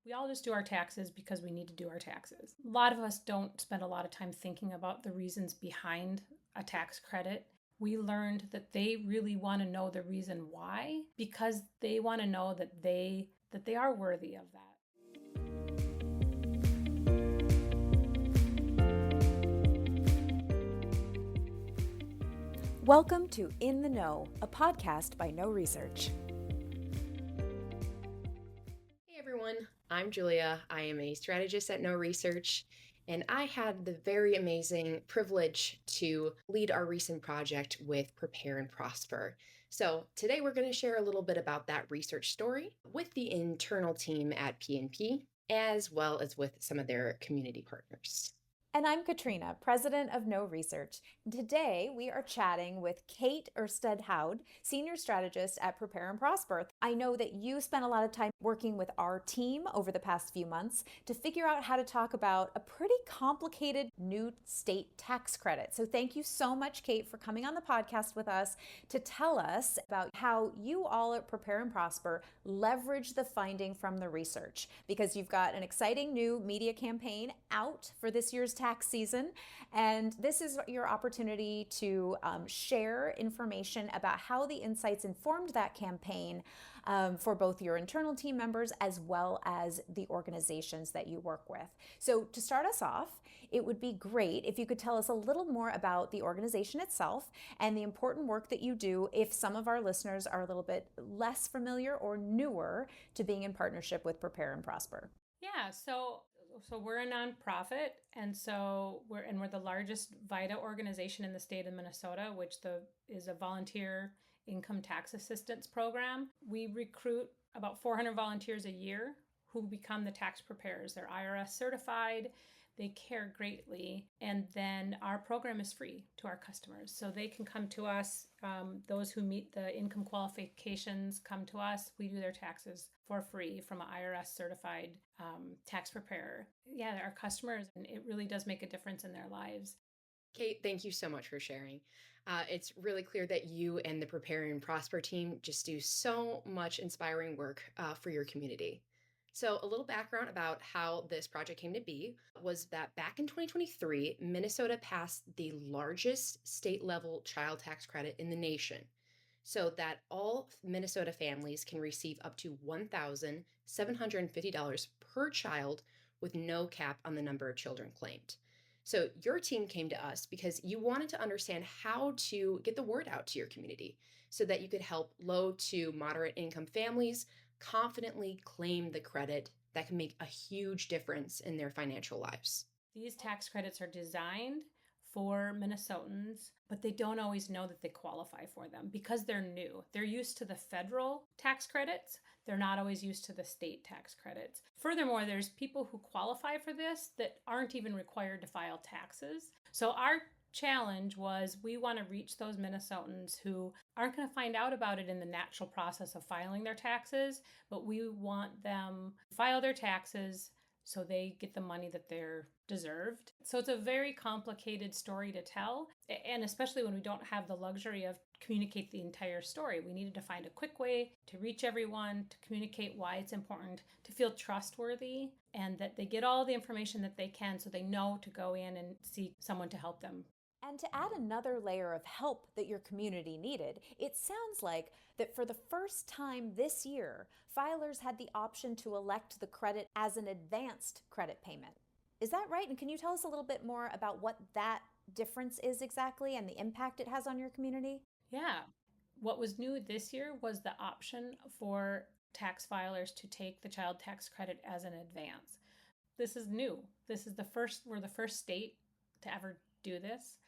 We all just do our taxes because we need to do our taxes. A lot of us don't spend a lot of time thinking about the reasons behind a tax credit. We learned that they really want to know the reason why because they want to know that they are worthy of that. Welcome to In the Know, a podcast by No Research. Hey everyone, I'm Julia. I am a strategist at No Research, and I had the very amazing privilege to lead our recent project with Prepare and Prosper. So today we're going to share a little bit about that research story with the internal team at PNP, as well as with some of their community partners. And I'm Katrina, president of No Research. And today we are chatting with Kate Ersted-Houd, senior strategist at Prepare and Prosper. I know that you spent a lot of time working with our team over the past few months to figure out how to talk about a pretty complicated new state tax credit. So thank you so much, Kate, for coming on the podcast with us to tell us about how you all at Prepare and Prosper leverage the finding from the research, because you've got an exciting new media campaign out for this year's tax season, and this is your opportunity to share information about how the insights informed that campaign for both your internal team members as well as the organizations that you work with. So to start us off, it would be great if you could tell us a little more about the organization itself and the important work that you do if some of our listeners are a little bit less familiar or newer to being in partnership with Prepare and Prosper. Yeah, so we're a nonprofit, and we're the largest VITA organization in the state of Minnesota, which is a volunteer income tax assistance program. We recruit about 400 volunteers a year who become the tax preparers. They're IRS certified. They care greatly, and then our program is free to our customers. So they can come to us. Those who meet the income qualifications come to us. We do their taxes for free from an IRS certified tax preparer. Yeah, our customers, and it really does make a difference in their lives. Kate, thank you so much for sharing. It's really clear that you and the Prepare and Prosper team just do so much inspiring work for your community. So a little background about how this project came to be was that back in 2023, Minnesota passed the largest state-level child tax credit in the nation, so that all Minnesota families can receive up to $1,750 per child with no cap on the number of children claimed. So your team came to us because you wanted to understand how to get the word out to your community so that you could help low to moderate income families confidently claim the credit that can make a huge difference in their financial lives. These tax credits are designed for Minnesotans, but they don't always know that they qualify for them because they're new. They're used to the federal tax credits. They're not always used to the state tax credits. Furthermore, there's people who qualify for this that aren't even required to file taxes. So our challenge was we want to reach those Minnesotans who aren't going to find out about it in the natural process of filing their taxes, but we want them to file their taxes so they get the money that they're deserved. So it's a very complicated story to tell, and especially when we don't have the luxury of communicate the entire story. We needed to find a quick way to reach everyone, to communicate why it's important, to feel trustworthy, and that they get all the information that they can so they know to go in and seek someone to help them. And to add another layer of help that your community needed, it sounds like that for the first time this year, filers had the option to elect the credit as an advanced credit payment. Is that right? And can you tell us a little bit more about what that difference is exactly and the impact it has on your community? Yeah. What was new this year was the option for tax filers to take the child tax credit as an advance. This is new. We're the first state to ever do this.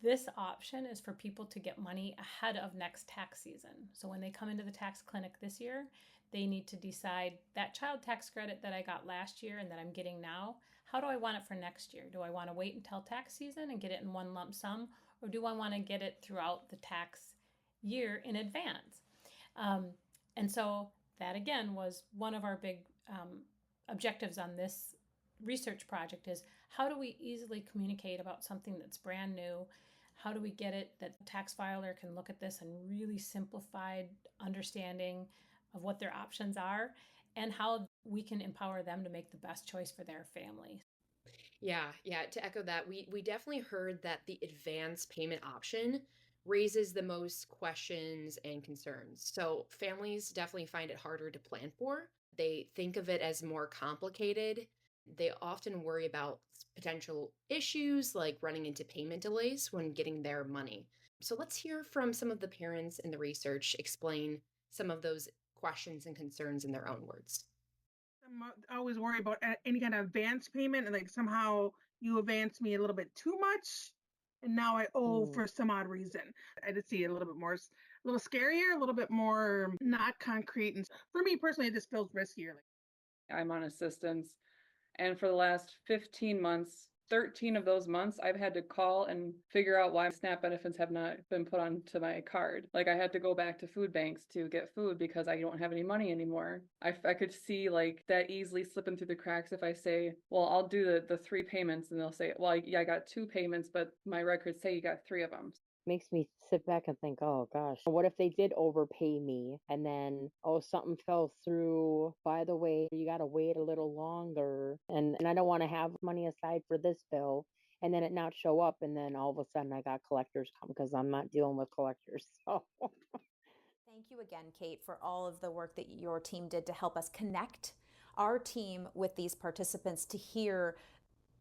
This option is for people to get money ahead of next tax season. So when they come into the tax clinic this year, they need to decide that child tax credit that I got last year and that I'm getting now, how do I want it for next year? Do I want to wait until tax season and get it in one lump sum, or do I want to get it throughout the tax year in advance? And so that again was one of our big objectives on this research project is how do we easily communicate about something that's brand new? How do we get it that the tax filer can look at this and really simplified understanding of what their options are and how we can empower them to make the best choice for their family. Yeah. To echo that, we definitely heard that the advance payment option raises the most questions and concerns. So families definitely find it harder to plan for. They think of it as more complicated. They often worry about potential issues like running into payment delays when getting their money. So let's hear from some of the parents in the research explain some of those questions and concerns in their own words. I always worry about any kind of advance payment, and like somehow you advance me a little bit too much, and now I owe Mm. for some odd reason. I just see it a little bit more, a little scarier, a little bit more not concrete, and for me personally, it just feels riskier. I'm on assistance. And for the last 15 months, 13 of those months, I've had to call and figure out why SNAP benefits have not been put onto my card. Like I had to go back to food banks to get food because I don't have any money anymore. I could see like that easily slipping through the cracks if I say, well, I'll do the 3 payments, and they'll say, well, yeah, I got 2 payments, but my records say you got 3 of them. Makes me sit back and think, oh gosh, what if they did overpay me and then, oh, something fell through? By the way, you got to wait a little longer. And I don't want to have money aside for this bill and then it not show up. And then all of a sudden I got collectors come because I'm not dealing with collectors. So Thank you again, Kate, for all of the work that your team did to help us connect our team with these participants to hear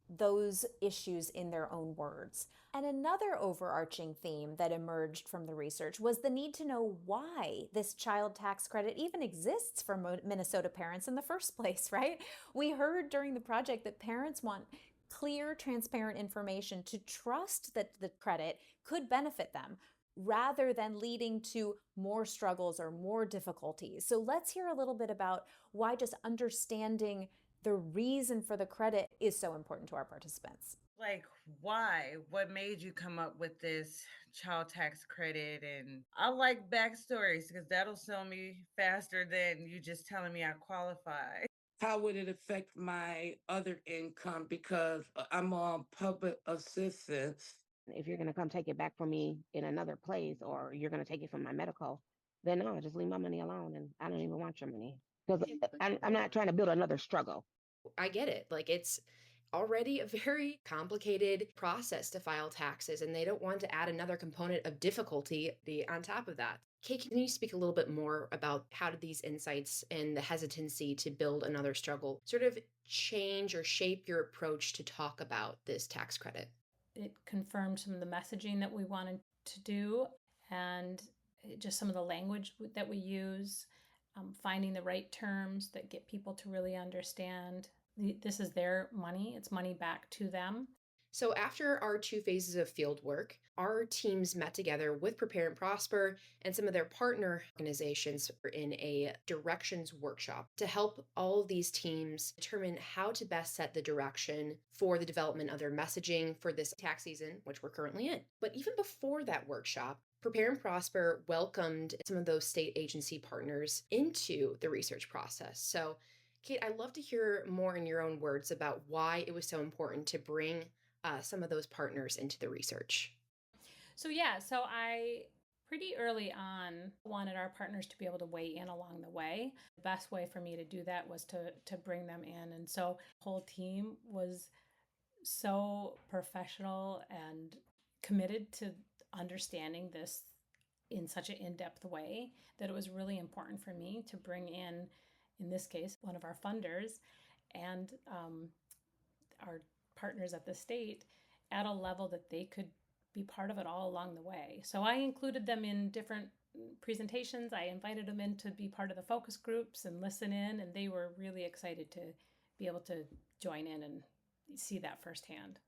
those issues in their own words. And another overarching theme that emerged from the research was the need to know why this child tax credit even exists for Minnesota parents in the first place, right? We heard during the project that parents want clear, transparent information to trust that the credit could benefit them rather than leading to more struggles or more difficulties. So let's hear a little bit about why just understanding the reason for the credit is so important to our participants. Like, why? What made you come up with this child tax credit? And I like backstories because that'll sell me faster than you just telling me I qualify. How would it affect my other income? Because I'm on public assistance. if you're going to come take it back from me in another place or you're going to take it from my medical, then no, just leave my money alone. And I don't even want your money because I'm not trying to build another struggle. I get it. Like it's already a very complicated process to file taxes, and they don't want to add another component of difficulty on top of that. Kate, can you speak a little bit more about how did these insights and the hesitancy to build another struggle sort of change or shape your approach to talk about this tax credit? It confirmed some of the messaging that we wanted to do, and just some of the language that we use, finding the right terms that get people to really understand this is their money. It's money back to them. So after our 2 phases of field work, our teams met together with Prepare and Prosper and some of their partner organizations in a directions workshop to help all of these teams determine how to best set the direction for the development of their messaging for this tax season, which we're currently in. But even before that workshop, Prepare and Prosper welcomed some of those state agency partners into the research process. So Kate, I'd love to hear more in your own words about why it was so important to bring some of those partners into the research. So I pretty early on wanted our partners to be able to weigh in along the way. The best way for me to do that was to bring them in. And so the whole team was so professional and committed to understanding this in such an in-depth way that it was really important for me to bring in this case, one of our funders and our partners at the state at a level that they could be part of it all along the way. So I included them in different presentations. I invited them in to be part of the focus groups and listen in, and they were really excited to be able to join in and see that firsthand.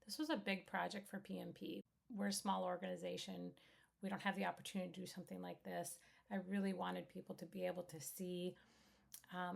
This was a big project for PMP. We're a small organization. We don't have the opportunity to do something like this. I really wanted people to be able to see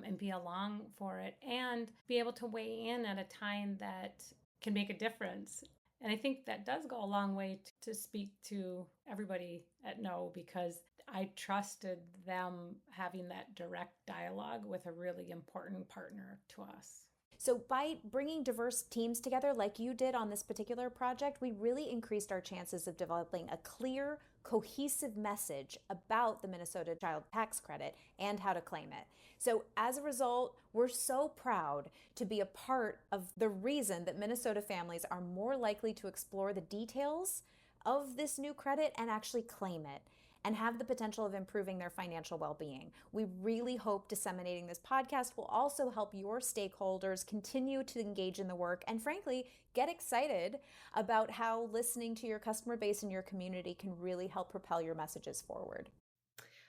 and be along for it and be able to weigh in at a time that can make a difference. And I think that does go a long way to speak to everybody at No, because I trusted them having that direct dialogue with a really important partner to us. So by bringing diverse teams together like you did on this particular project, we really increased our chances of developing a clear, cohesive message about the Minnesota Child Tax Credit and how to claim it. So as a result, we're so proud to be a part of the reason that Minnesota families are more likely to explore the details of this new credit and actually claim it and have the potential of improving their financial well-being. We really hope disseminating this podcast will also help your stakeholders continue to engage in the work and frankly, get excited about how listening to your customer base and your community can really help propel your messages forward.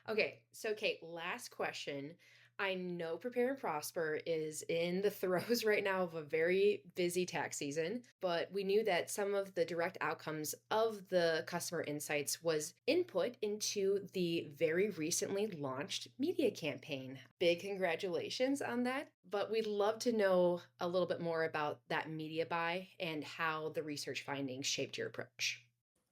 Okay, so Kate, last question. I know Prepare and Prosper is in the throes right now of a very busy tax season, but we knew that some of the direct outcomes of the customer insights was input into the very recently launched media campaign. Big congratulations on that, but we'd love to know a little bit more about that media buy and how the research findings shaped your approach.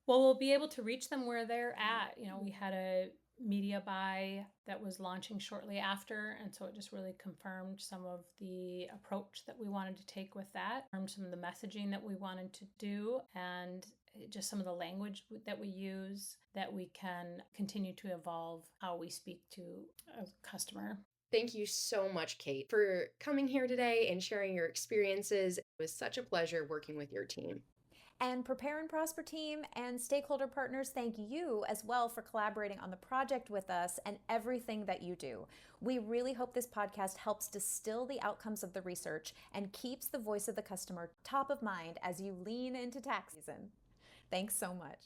Well, we'll be able to reach them where they're at. We had a media buy that was launching shortly after, and so it just really confirmed some of the approach that we wanted to take with that, some of the messaging that we wanted to do, and just some of the language that we use that we can continue to evolve how we speak to a customer. Thank you so much, Kate, for coming here today and sharing your experiences. It was such a pleasure working with your team. And Prepare and Prosper team and stakeholder partners, thank you as well for collaborating on the project with us and everything that you do. We really hope this podcast helps distill the outcomes of the research and keeps the voice of the customer top of mind as you lean into tax season. Thanks so much.